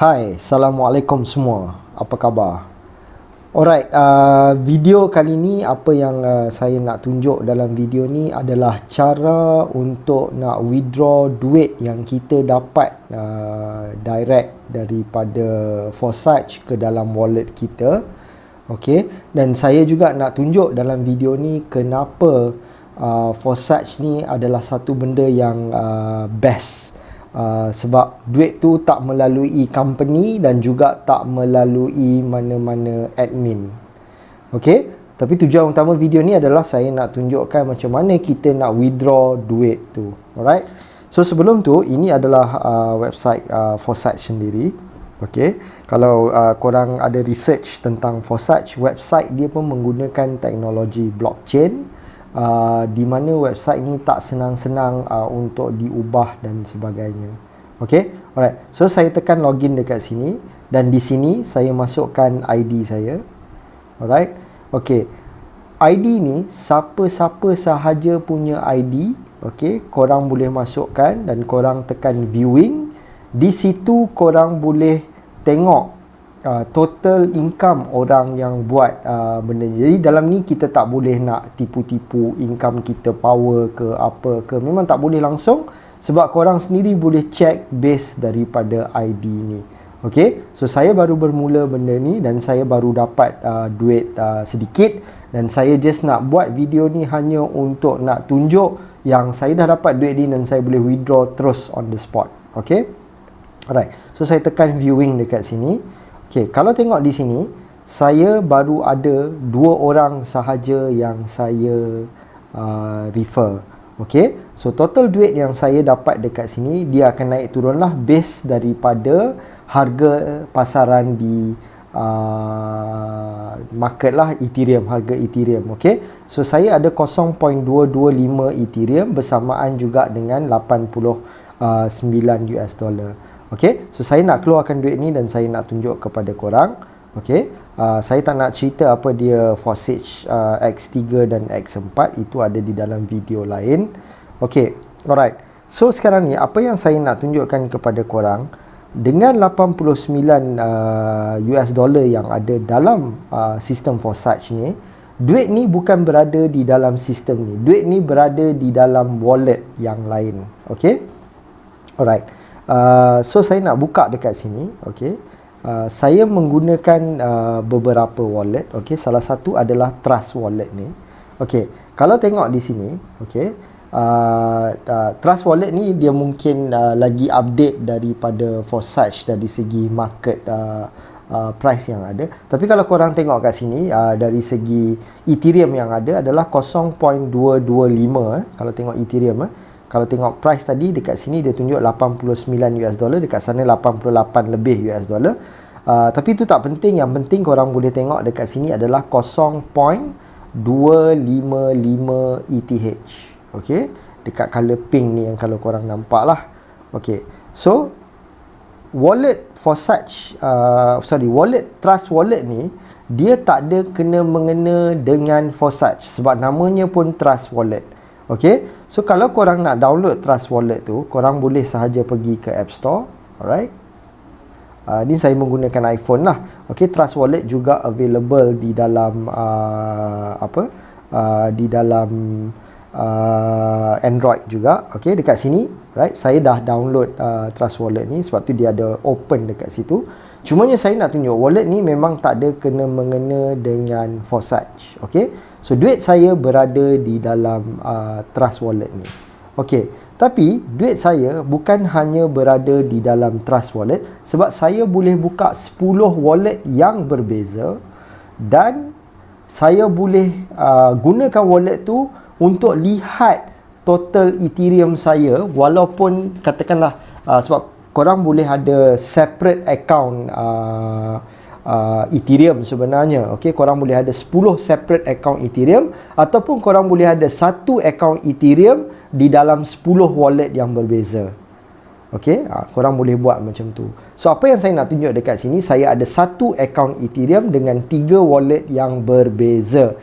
Hai, Assalamualaikum semua. Apa khabar? Alright, video kali ni apa yang saya nak tunjuk dalam video ni adalah cara untuk nak withdraw duit yang kita dapat direct daripada Forsage ke dalam wallet kita. Okey, dan saya juga nak tunjuk dalam video ni kenapa Forsage ni adalah satu benda yang best. Sebab duit tu tak melalui company dan juga tak melalui mana-mana admin. Okey, tapi tujuan utama video ni adalah saya nak tunjukkan macam mana kita nak withdraw duit tu. Alright. So sebelum tu, ini adalah website Forsage sendiri. Okey, kalau korang ada research tentang Forsage, website dia pun menggunakan teknologi blockchain. Di mana website ni tak senang-senang untuk diubah dan sebagainya. Okey, alright. So saya tekan login dekat sini dan di sini saya masukkan ID saya. Alright. Okey. ID ni siapa-siapa sahaja punya ID. Okey, korang boleh masukkan dan korang tekan viewing. Di situ korang boleh tengok total income orang yang buat benda ni. Jadi dalam ni kita tak boleh nak tipu-tipu income kita, power ke apa ke. Memang tak boleh langsung sebab korang sendiri boleh check base daripada ID ni. Okay, so saya baru bermula benda ni dan saya baru dapat duit sedikit dan saya just nak buat video ni hanya untuk nak tunjuk yang saya dah dapat duit ni dan saya boleh withdraw terus on the spot. Okay, alright. So saya tekan viewing dekat sini. Okay, kalau tengok di sini, saya baru ada 2 orang sahaja yang saya refer. Okay, so total duit yang saya dapat dekat sini, dia akan naik turunlah base daripada harga pasaran di market lah, Ethereum, harga Ethereum. Okay, so saya ada 0.225 Ethereum bersamaan juga dengan 89 US dollar. Okay, so saya nak keluarkan duit ni dan saya nak tunjuk kepada korang. Okay, saya tak nak cerita apa dia Forsage X3 dan X4, itu ada di dalam video lain. Okay, alright. So sekarang ni apa yang saya nak tunjukkan kepada korang, dengan 89 US dollar yang ada dalam sistem Forsage ni, duit ni bukan berada di dalam sistem ni. Duit ni berada di dalam wallet yang lain. Okay, alright. So saya nak buka dekat sini. Okay, saya menggunakan beberapa wallet. Okay, salah satu adalah Trust Wallet ni. Okay, kalau tengok di sini, okay, Trust Wallet ni dia mungkin lagi update daripada Forsage dari segi market price yang ada. Tapi kalau korang tengok kat sini, dari segi Ethereum yang ada adalah 0.225. Kalau tengok Ethereum, kalau tengok price tadi dekat sini dia tunjuk 89 US dollar, dekat sana 88 lebih US dollar. Tapi itu tak penting, yang penting korang boleh tengok dekat sini adalah 0.255 ETH. Okey, dekat color pink ni yang kalau korang nampak lah. Okey, so wallet Forsage, wallet Trust Wallet ni dia tak ada kena mengena dengan Forsage sebab namanya pun Trust Wallet. Okey, so kalau korang nak download Trust Wallet tu, korang boleh sahaja pergi ke App Store. Alright. Ni saya menggunakan iPhone lah. Okey, Trust Wallet juga available di dalam di dalam Android juga. Okey, dekat sini, right? Saya dah download Trust Wallet ni sebab tu dia ada open dekat situ. Cumanya saya nak tunjuk wallet ni memang tak ada kena mengena dengan Forsage. Okey, so duit saya berada di dalam Trust Wallet ni. Okey, tapi duit saya bukan hanya berada di dalam Trust Wallet sebab saya boleh buka 10 wallet yang berbeza dan saya boleh gunakan wallet tu untuk lihat total Ethereum saya, walaupun katakanlah sebab korang boleh ada separate account Ethereum sebenarnya. Okey, korang boleh ada 10 separate account Ethereum ataupun korang boleh ada satu account Ethereum di dalam 10 wallet yang berbeza. Okey, korang boleh buat macam tu. So apa yang saya nak tunjuk dekat sini, saya ada satu account Ethereum dengan 3 wallet yang berbeza.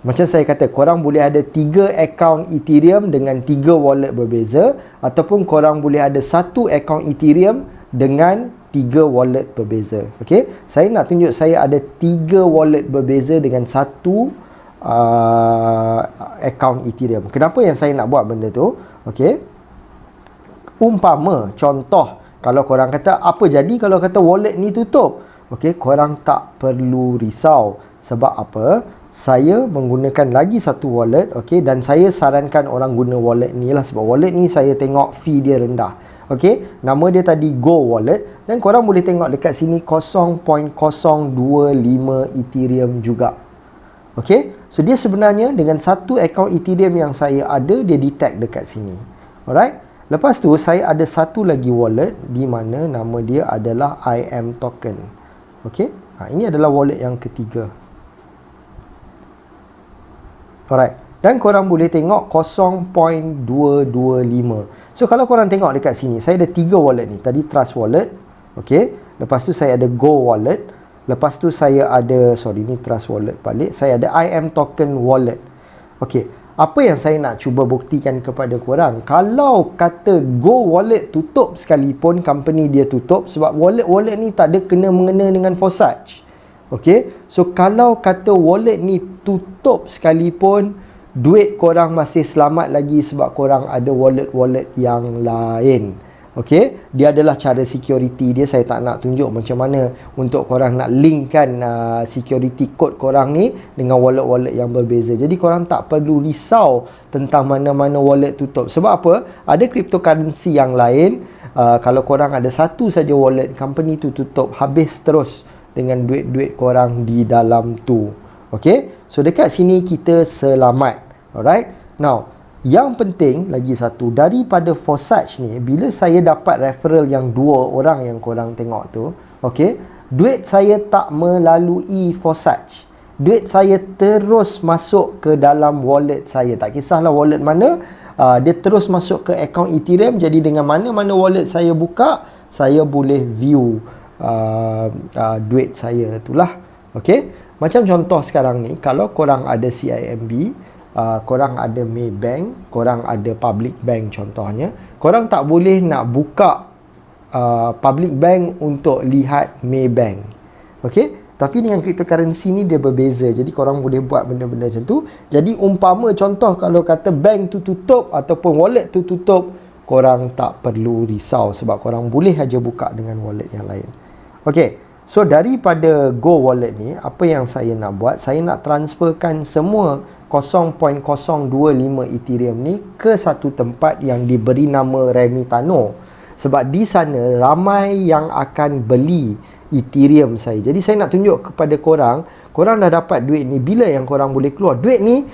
Macam saya kata, korang boleh ada 3 account Ethereum dengan 3 wallet berbeza, ataupun korang boleh ada satu account Ethereum dengan 3 wallet berbeza. Okey, saya nak tunjuk saya ada 3 wallet berbeza dengan satu account Ethereum. Kenapa yang saya nak buat benda tu? Okey, umpama contoh, kalau korang kata apa jadi kalau kata wallet ni tutup, okey, korang tak perlu risau. Sebab apa? Saya menggunakan lagi satu wallet, okey, dan saya sarankan orang guna wallet ni lah, sebab wallet ni saya tengok fee dia rendah. Okey, nama dia tadi Go Wallet, dan korang boleh tengok dekat sini 0.025 Ethereum juga. Okey, so dia sebenarnya dengan satu account Ethereum yang saya ada, dia detect dekat sini. Alright, lepas tu saya ada satu lagi wallet di mana nama dia adalah IM Token. Okey, ini adalah wallet yang ketiga. Alright, dan korang boleh tengok 0.225. So kalau korang tengok dekat sini, saya ada 3 wallet ni. Tadi Trust Wallet, okey, lepas tu saya ada Go Wallet, lepas tu saya ada, ni Trust Wallet balik, saya ada IM Token Wallet. Okey, apa yang saya nak cuba buktikan kepada korang, kalau kata Go Wallet tutup sekalipun, company dia tutup, sebab wallet-wallet ni tak ada kena-mengena dengan Forsage. Okey, so kalau kata wallet ni tutup sekalipun, duit korang masih selamat lagi sebab korang ada wallet-wallet yang lain. Okey, dia adalah cara security dia. Saya tak nak tunjuk macam mana untuk korang nak linkkan security code korang ni dengan wallet-wallet yang berbeza. Jadi korang tak perlu risau tentang mana-mana wallet tutup. Sebab apa? Ada cryptocurrency yang lain, kalau korang ada satu saja wallet, company tu tutup, habis terus dengan duit-duit korang di dalam tu. Okey, so dekat sini kita selamat. Alright, now yang penting lagi satu, daripada Forsage ni, bila saya dapat referral yang 2 orang yang korang tengok tu, okey, duit saya tak melalui Forsage. Duit saya terus masuk ke dalam wallet saya. Tak kisahlah wallet mana, dia terus masuk ke account Ethereum. Jadi dengan mana-mana wallet saya buka, saya boleh view duit saya itulah. Okey, macam contoh sekarang ni, kalau korang ada CIMB, korang ada Maybank, korang ada Public Bank contohnya, korang tak boleh nak buka Public Bank untuk lihat Maybank. Okey, tapi dengan cryptocurrency ni dia berbeza. Jadi korang boleh buat benda-benda macam tu. Jadi umpama contoh kalau kata bank tu tutup ataupun wallet tu tutup, korang tak perlu risau sebab korang boleh aja buka dengan wallet yang lain. Okey, so daripada Go Wallet ni, apa yang saya nak buat, saya nak transferkan semua 0.025 Ethereum ni ke satu tempat yang diberi nama Remitano. Sebab di sana ramai yang akan beli Ethereum saya. Jadi saya nak tunjuk kepada korang, korang dah dapat duit ni, bila yang korang boleh keluar duit ni,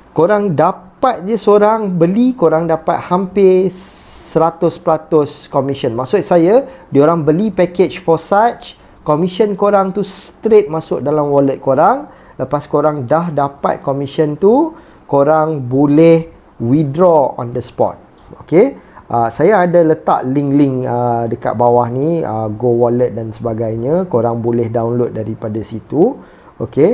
korang dapat je seorang beli, korang dapat hampir 100% commission. Maksud saya, diorang beli package Forsage, commission korang tu straight masuk dalam wallet korang. Lepas korang dah dapat commission tu, korang boleh withdraw on the spot. Okey, saya ada letak link-link dekat bawah ni, Go Wallet dan sebagainya. Korang boleh download daripada situ. Okey,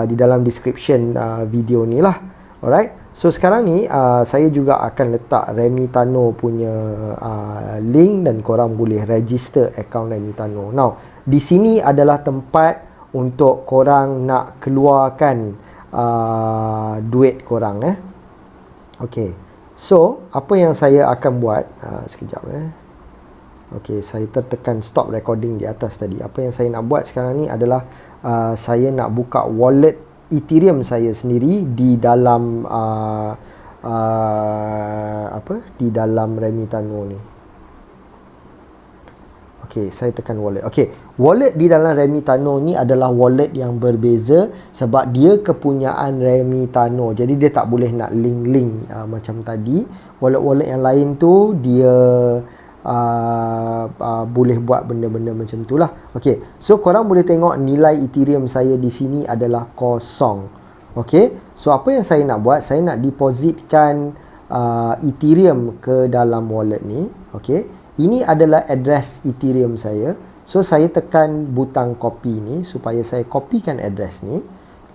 di dalam description video ni lah. Alright, so sekarang ni saya juga akan letak Remitano punya link dan korang boleh register account Remitano. Now, di sini adalah tempat untuk korang nak keluarkan duit korang. Okey, so apa yang saya akan buat, sekejap. Okey, saya tertekan stop recording di atas tadi. Apa yang saya nak buat sekarang ni adalah saya nak buka wallet Ethereum saya sendiri di dalam di dalam Remitano ni. Okey, saya tekan wallet. Okey, wallet di dalam Remitano ni adalah wallet yang berbeza sebab dia kepunyaan Remitano. Jadi dia tak boleh nak link-link macam tadi. Wallet-wallet yang lain tu dia boleh buat benda-benda macam tu lah. Okey, so korang boleh tengok nilai Ethereum saya di sini adalah kosong. Okey, so apa yang saya nak buat, saya nak depositkan Ethereum ke dalam wallet ni. Okey, ini adalah address Ethereum saya. So saya tekan butang copy ni supaya saya copykan address ni.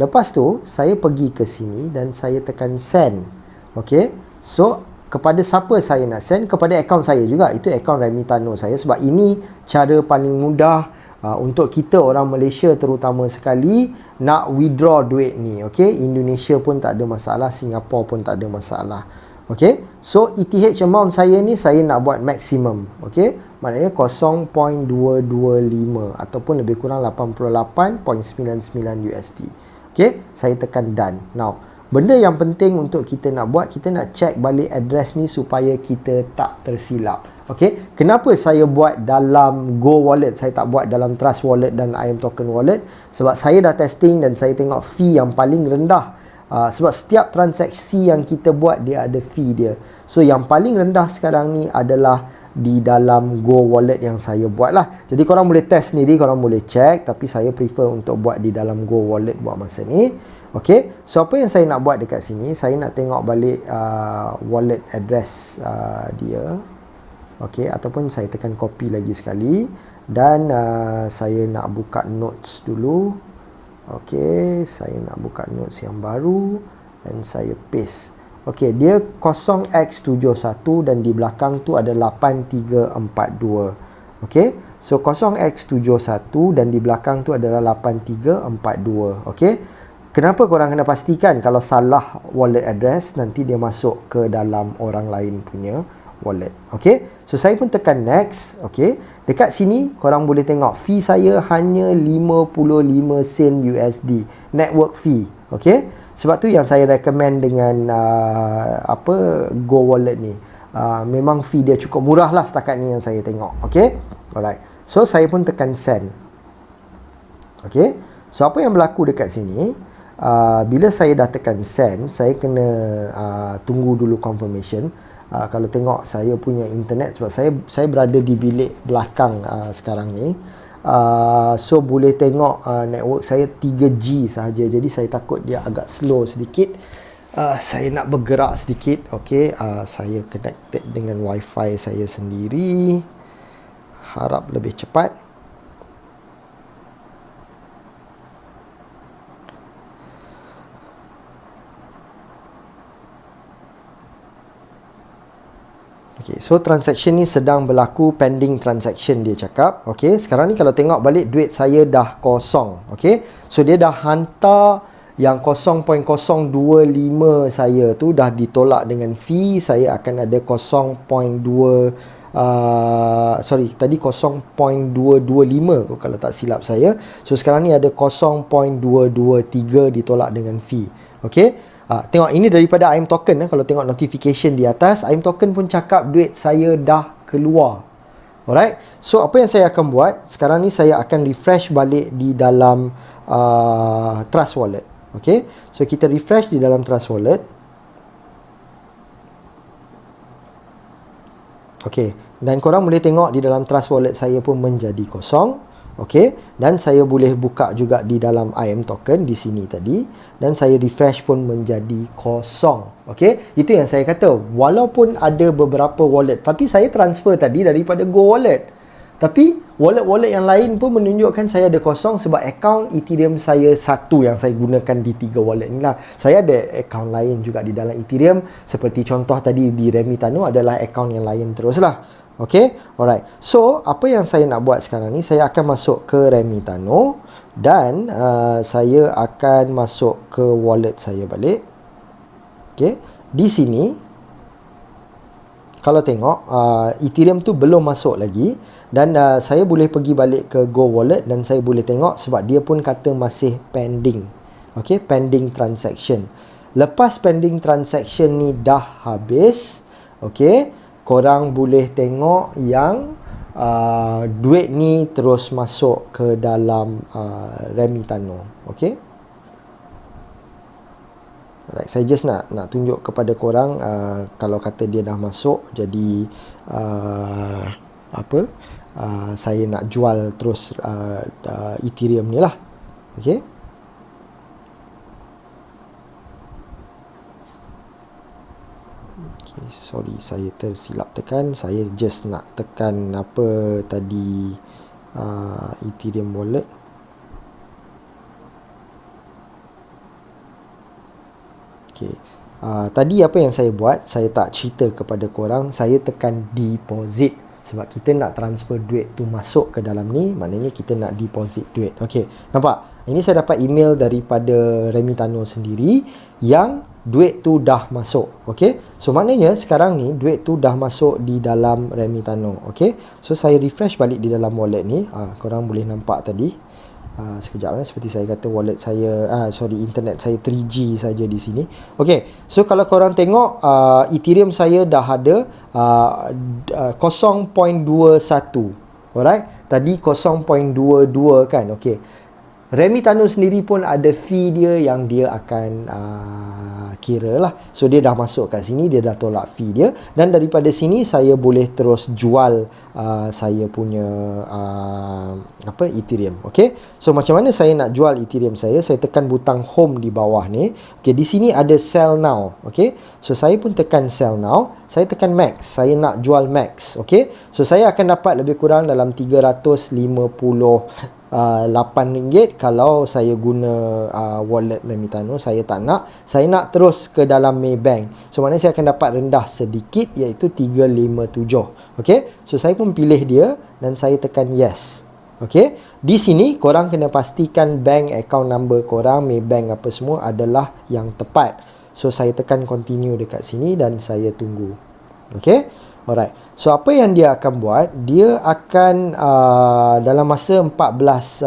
Lepas tu saya pergi ke sini dan saya tekan send. Okey, so kepada siapa saya nak send? Kepada akaun saya juga. Itu akaun Remitano saya, sebab ini cara paling mudah untuk kita orang Malaysia terutama sekali nak withdraw duit ni. Okey, Indonesia pun tak ada masalah, Singapura pun tak ada masalah. Okey, so ETH amount saya ni saya nak buat maksimum. Okey, maknanya 0.225 ataupun lebih kurang 88.99 USD. Okey, saya tekan done. Now, benda yang penting untuk kita nak buat, kita nak check balik address ni supaya kita tak tersilap. Okey, kenapa saya buat dalam Go Wallet, saya tak buat dalam Trust Wallet dan IM Token Wallet? Sebab saya dah testing dan saya tengok fee yang paling rendah. Sebab setiap transaksi yang kita buat dia ada fee dia. So yang paling rendah sekarang ni adalah di dalam Go Wallet yang saya buat lah. Jadi korang boleh test sendiri, korang boleh check, tapi saya prefer untuk buat di dalam Go Wallet buat masa ni. Okay, so apa yang saya nak buat dekat sini, saya nak tengok balik wallet address dia. Okay, ataupun saya tekan copy lagi sekali. Dan saya nak buka notes dulu. Okay, saya nak buka notes yang baru. Dan saya paste. Okay, dia 0x71 dan di belakang tu ada 8342. Okay, so 0x71 dan di belakang tu adalah 8342. Okay, kenapa korang kena pastikan kalau salah wallet address, nanti dia masuk ke dalam orang lain punya wallet. Okay, so saya pun tekan next. Okay, dekat sini korang boleh tengok fee saya hanya 55 sen USD network fee. Okay, sebab tu yang saya recommend dengan Go Wallet ni. Memang fee dia cukup murah lah setakat ni yang saya tengok. Okay, alright, so saya pun tekan send. Okay, so apa yang berlaku dekat sini, bila saya dah tekan send, saya kena tunggu dulu confirmation. Kalau tengok saya punya internet, sebab saya berada di bilik belakang sekarang ni, so boleh tengok network saya 3G sahaja. Jadi saya takut dia agak slow sedikit. Saya nak bergerak sedikit. Okay, saya connected dengan wifi saya sendiri, harap lebih cepat. Okay, so transaction ni sedang berlaku, pending transaction dia cakap. Okay, sekarang ni kalau tengok balik duit saya dah kosong. Okay, so dia dah hantar yang 0.025 saya tu dah ditolak dengan fee. Saya akan ada 0.2 tadi 0.225 kalau tak silap saya. So sekarang ni ada 0.223 ditolak dengan fee. Okay, tengok ini daripada IM Token. Kalau tengok notification di atas, IM Token pun cakap duit saya dah keluar. Alright, so apa yang saya akan buat sekarang ni, saya akan refresh balik di dalam Trust Wallet. Okay, so kita refresh di dalam Trust Wallet. Okay, dan korang boleh tengok di dalam Trust Wallet saya pun menjadi kosong. Okay, dan saya boleh buka juga di dalam IM Token di sini tadi, dan saya refresh pun menjadi kosong. Okay, itu yang saya kata, walaupun ada beberapa wallet, tapi saya transfer tadi daripada Go Wallet, tapi wallet-wallet yang lain pun menunjukkan saya ada kosong, sebab akaun Ethereum saya satu yang saya gunakan di 3 wallet ni lah. Saya ada akaun lain juga di dalam Ethereum, seperti contoh tadi di Remitano adalah akaun yang lain teruslah. Okay, alright. So, apa yang saya nak buat sekarang ni, saya akan masuk ke Remitano dan saya akan masuk ke wallet saya balik. Okay, di sini kalau tengok Ethereum tu belum masuk lagi, dan saya boleh pergi balik ke Go Wallet dan saya boleh tengok sebab dia pun kata masih pending. Okay, pending transaction. Lepas pending transaction ni dah habis, okay, korang boleh tengok yang duit ni terus masuk ke dalam Remitano. Okay, alright, saya just nak tunjuk kepada korang kalau kata dia dah masuk. Jadi saya nak jual terus Ethereum ni lah. Okay, sorry, saya tersilap tekan. Saya just nak tekan apa tadi, Ethereum wallet. Okay, Tadi apa yang saya buat, saya tak cerita kepada korang, saya tekan deposit. Sebab kita nak transfer duit tu masuk ke dalam ni, maknanya kita nak deposit duit. Okey, nampak? Ini saya dapat email daripada Remitano sendiri yang duit tu dah masuk. Okey, so maknanya sekarang ni duit tu dah masuk di dalam Remitano. Okey, so saya refresh balik di dalam wallet ni. Korang boleh nampak tadi. Sekejap, seperti saya kata, wallet saya internet saya 3G saja di sini. Okey, so kalau korang tengok, Ethereum saya dah ada 0.21. Alright, tadi 0.22 kan. Okey, Remitano sendiri pun ada fee dia yang dia akan kira lah. So dia dah masuk kat sini, dia dah tolak fee dia, dan daripada sini saya boleh terus jual saya punya Ethereum. Okey, so macam mana saya nak jual Ethereum saya tekan butang home di bawah ni. Okey, di sini ada sell now. Okey, so saya pun tekan sell now, saya tekan max, saya nak jual max. Okey, so saya akan dapat lebih kurang dalam 350 RM8 kalau saya guna wallet Remitano. Saya tak nak, saya nak terus ke dalam Maybank. So maknanya saya akan dapat rendah sedikit, iaitu 357. Okey, so saya pun pilih dia dan saya tekan yes. Okey, di sini korang kena pastikan bank account number korang, Maybank apa semua adalah yang tepat. So saya tekan continue dekat sini dan saya tunggu. Okey, alright. So apa yang dia akan buat, dia akan dalam masa 14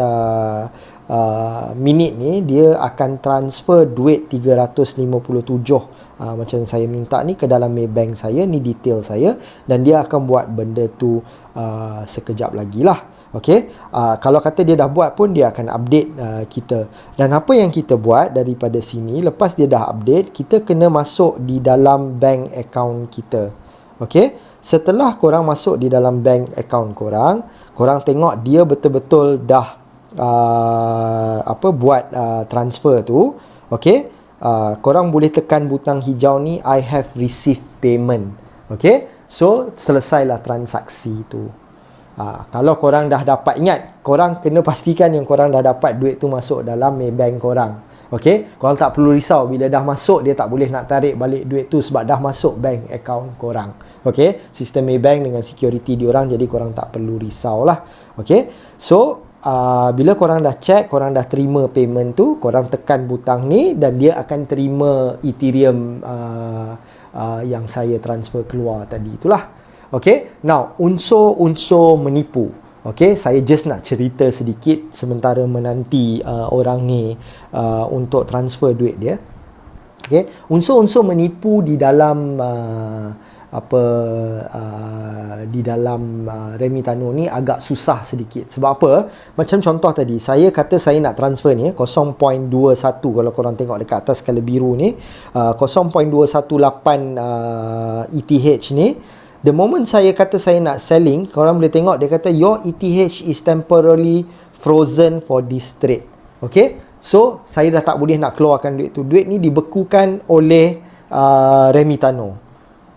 minit ni, dia akan transfer duit 357 macam saya minta ni ke dalam Maybank saya. Ni detail saya, dan dia akan buat benda tu sekejap lagi lah. Okey, kalau kata dia dah buat pun, dia akan update kita. Dan apa yang kita buat daripada sini, lepas dia dah update, kita kena masuk di dalam bank account kita. Okey, setelah korang masuk di dalam bank account korang, korang tengok dia betul-betul dah buat transfer tu. Okey, korang boleh tekan butang hijau ni, I have received payment. Okey, so selesailah transaksi tu. Kalau korang dah dapat, ingat, korang kena pastikan yang korang dah dapat duit tu masuk dalam Maybank korang. Okey, korang tak perlu risau bila dah masuk, dia tak boleh nak tarik balik duit tu sebab dah masuk bank account korang. Okey, sistem Maybank dengan security diorang, jadi korang tak perlu risau lah. Okey, so bila korang dah check, korang dah terima payment tu, korang tekan butang ni dan dia akan terima Ethereum yang saya transfer keluar tadi itulah. Okey, now unsur-unsur menipu. Okey, saya just nak cerita sedikit sementara menanti orang ni untuk transfer duit dia. Okey, unsur-unsur menipu di dalam di dalam Remitano ni agak susah sedikit. Sebab apa? Macam contoh tadi, saya kata saya nak transfer ni 0.21. Kalau korang tengok dekat atas skala biru ni, 0.218 ETH ni, the moment saya kata saya nak selling, korang boleh tengok dia kata your ETH is temporarily frozen for this trade. Okay, so saya dah tak boleh nak keluarkan duit tu. Duit ni dibekukan oleh Remitano.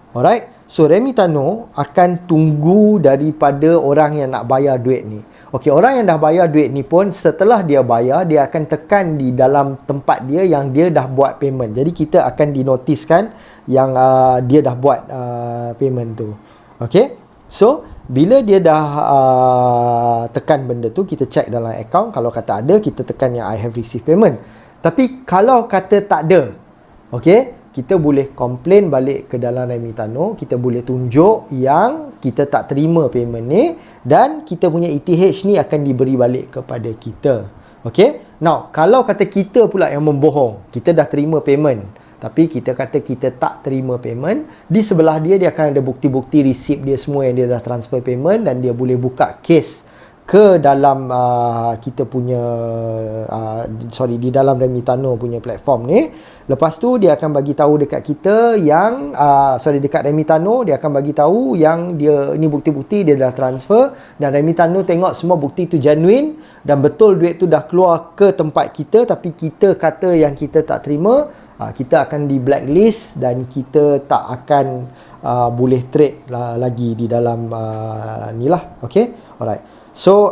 Alright, so Remitano akan tunggu daripada orang yang nak bayar duit ni. Okey, orang yang dah bayar duit ni pun, setelah dia bayar, dia akan tekan di dalam tempat dia yang dia dah buat payment. Jadi kita akan dinotiskan yang dia dah buat payment tu. Okey, so bila dia dah tekan benda tu, kita check dalam account. Kalau kata ada, kita tekan yang I have received payment. Tapi kalau kata tak ada, okey, kita boleh komplain balik ke dalam Remitano. Kita boleh tunjuk yang kita tak terima payment ni, dan kita punya ETH ni akan diberi balik kepada kita. Okay, now kalau kata kita pula yang membohong, kita dah terima payment tapi kita kata kita tak terima payment, di sebelah dia, dia akan ada bukti-bukti receipt dia semua yang dia dah transfer payment, dan dia boleh buka case ke dalam kita punya di dalam Remitano punya platform ni. Lepas tu dia akan bagi tahu dekat kita yang dekat Remitano, dia akan bagi tahu yang dia ni bukti-bukti dia dah transfer, dan Remitano tengok semua bukti tu genuine dan betul duit tu dah keluar ke tempat kita, tapi kita kata yang kita tak terima, kita akan di blacklist dan kita tak akan boleh trade lagi di dalam ni lah. Okay, alright. So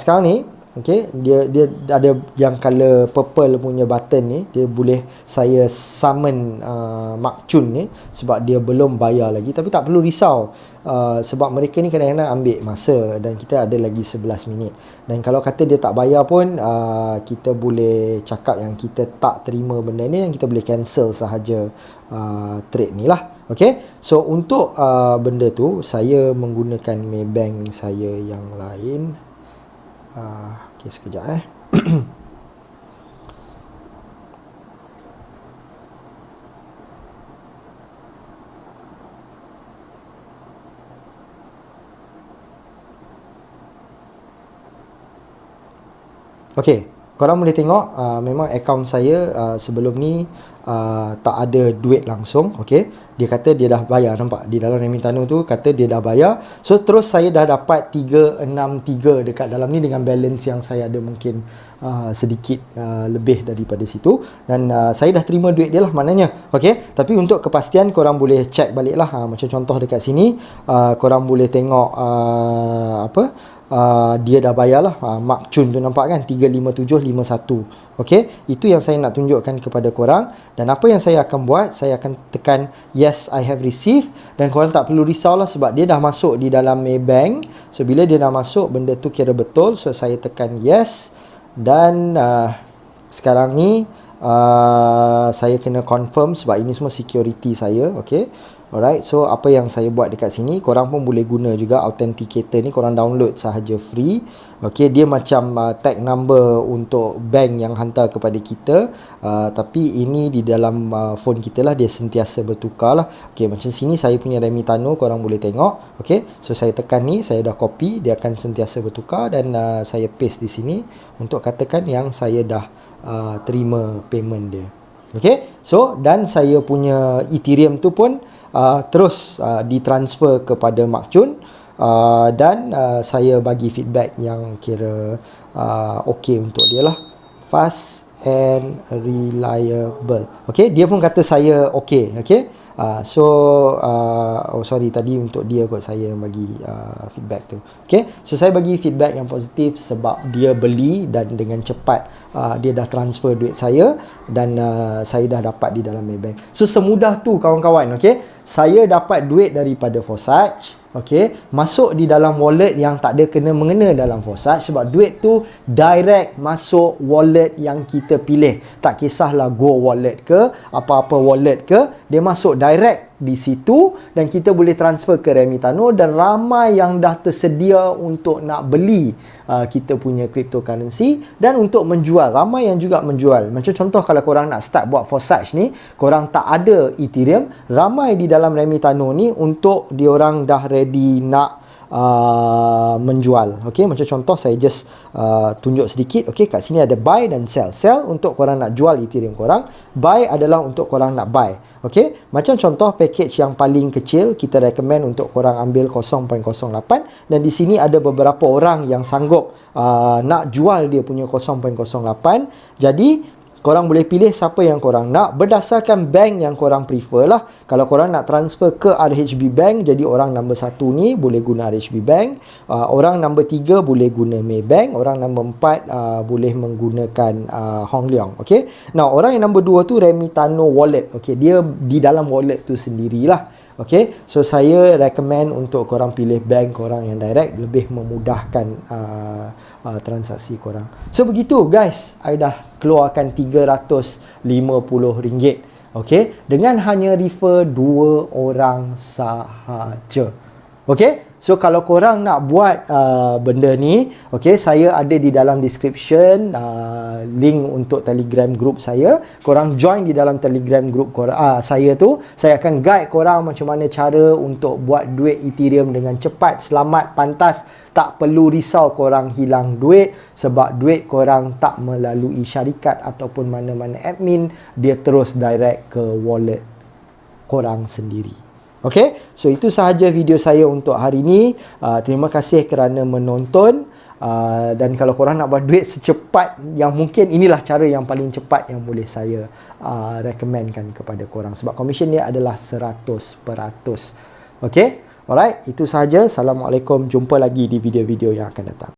sekarang ni Okey, dia ada yang color purple punya button ni, dia boleh saya summon Mak Chun ni sebab dia belum bayar lagi. Tapi tak perlu risau, sebab mereka ni kadang-kadang ambil masa dan kita ada lagi 11 minit. Dan kalau kata dia tak bayar pun, kita boleh cakap yang kita tak terima benda ni dan kita boleh cancel sahaja trade ni lah. Okey, so untuk benda tu saya menggunakan Maybank saya yang lain. Okay, sekejap Okey, korang boleh tengok memang akaun saya sebelum ni tak ada duit langsung. Okey, dia kata dia dah bayar, nampak di dalam Remitano tu kata dia dah bayar. So terus saya dah dapat 363 dekat dalam ni dengan balance yang saya ada mungkin sedikit lebih daripada situ. Dan saya dah terima duit dia lah maknanya. Okey, tapi untuk kepastian korang boleh check balik lah. Macam contoh dekat sini, korang boleh tengok dia dah bayar lah. Mak Chun tu nampak kan, 35751. Okey, itu yang saya nak tunjukkan kepada korang. Dan apa yang saya akan buat, saya akan tekan yes I have received. Dan korang tak perlu risau lah sebab dia dah masuk di dalam Maybank. So bila dia dah masuk, benda tu kira betul. So saya tekan yes. Dan sekarang ni saya kena confirm sebab ini semua security saya. Okey, alright, so apa yang saya buat dekat sini, korang pun boleh guna juga authenticator ni, korang download sahaja free. Okey, dia macam tag number untuk bank yang hantar kepada kita, tapi ini di dalam phone kita lah, dia sentiasa bertukar lah. Okey, macam sini saya punya Remitano, korang boleh tengok. Okey, so saya tekan ni, saya dah copy, dia akan sentiasa bertukar. Dan saya paste di sini untuk katakan yang saya dah terima payment dia. Okey, so dan saya punya Ethereum tu pun terus ditransfer kepada Mak Chun, dan saya bagi feedback yang kira okey untuk dia lah, fast and reliable. Okey, dia pun kata saya okey. Okey, oh sorry, tadi untuk dia kot saya yang bagi feedback tu. Okey, so saya bagi feedback yang positif sebab dia beli dan dengan cepat dia dah transfer duit saya dan saya dah dapat di dalam Maybank. So semudah tu kawan-kawan. Okey, saya dapat duit daripada Forsage. Okey, masuk di dalam wallet yang tak ada kena-mengena dalam Forsage sebab duit tu direct masuk wallet yang kita pilih. Tak kisahlah Go Wallet ke, apa-apa wallet ke, dia masuk direct di situ dan kita boleh transfer ke Remitano. Dan ramai yang dah tersedia untuk nak beli kita punya cryptocurrency dan untuk menjual. Ramai yang juga menjual. Macam contoh kalau korang nak start buat Forsage ni, korang tak ada Ethereum, ramai di dalam Remitano ni untuk diorang dah ready nak menjual. Okey, macam contoh saya just tunjuk sedikit. Okey, kat sini ada buy dan sell. Sell untuk korang nak jual Ethereum korang, buy adalah untuk korang nak buy. Okey, macam contoh package yang paling kecil kita recommend untuk korang ambil 0.08 dan di sini ada beberapa orang yang sanggup nak jual dia punya 0.08. Jadi korang boleh pilih siapa yang korang nak berdasarkan bank yang korang prefer lah. Kalau korang nak transfer ke RHB Bank, jadi orang nombor 1 ni boleh guna RHB Bank, orang nombor 3 boleh guna Maybank, orang nombor 4 boleh menggunakan Hong Leong. Okay, now orang yang nombor 2 tu Remitano Wallet. Okay, dia di dalam wallet tu sendirilah. Okay, so saya recommend untuk korang pilih bank korang yang direct, lebih memudahkan transaksi korang. So begitu guys, I dah keluarkan RM350. Okay, dengan hanya refer 2 orang sahaja. Okay, so kalau korang nak buat benda ni, okay, saya ada di dalam description link untuk Telegram group saya. Korang join di dalam Telegram group korang, saya tu saya akan guide korang macam mana cara untuk buat duit Ethereum dengan cepat, selamat, pantas. Tak perlu risau korang hilang duit sebab duit korang tak melalui syarikat ataupun mana-mana admin, dia terus direct ke wallet korang sendiri. Okay, so itu sahaja video saya untuk hari ini. Terima kasih kerana menonton. Dan kalau korang nak buat duit secepat yang mungkin, inilah cara yang paling cepat yang boleh saya recommendkan kepada korang sebab commission dia adalah 100%. Okay, alright, itu sahaja. Assalamualaikum, jumpa lagi di video-video yang akan datang.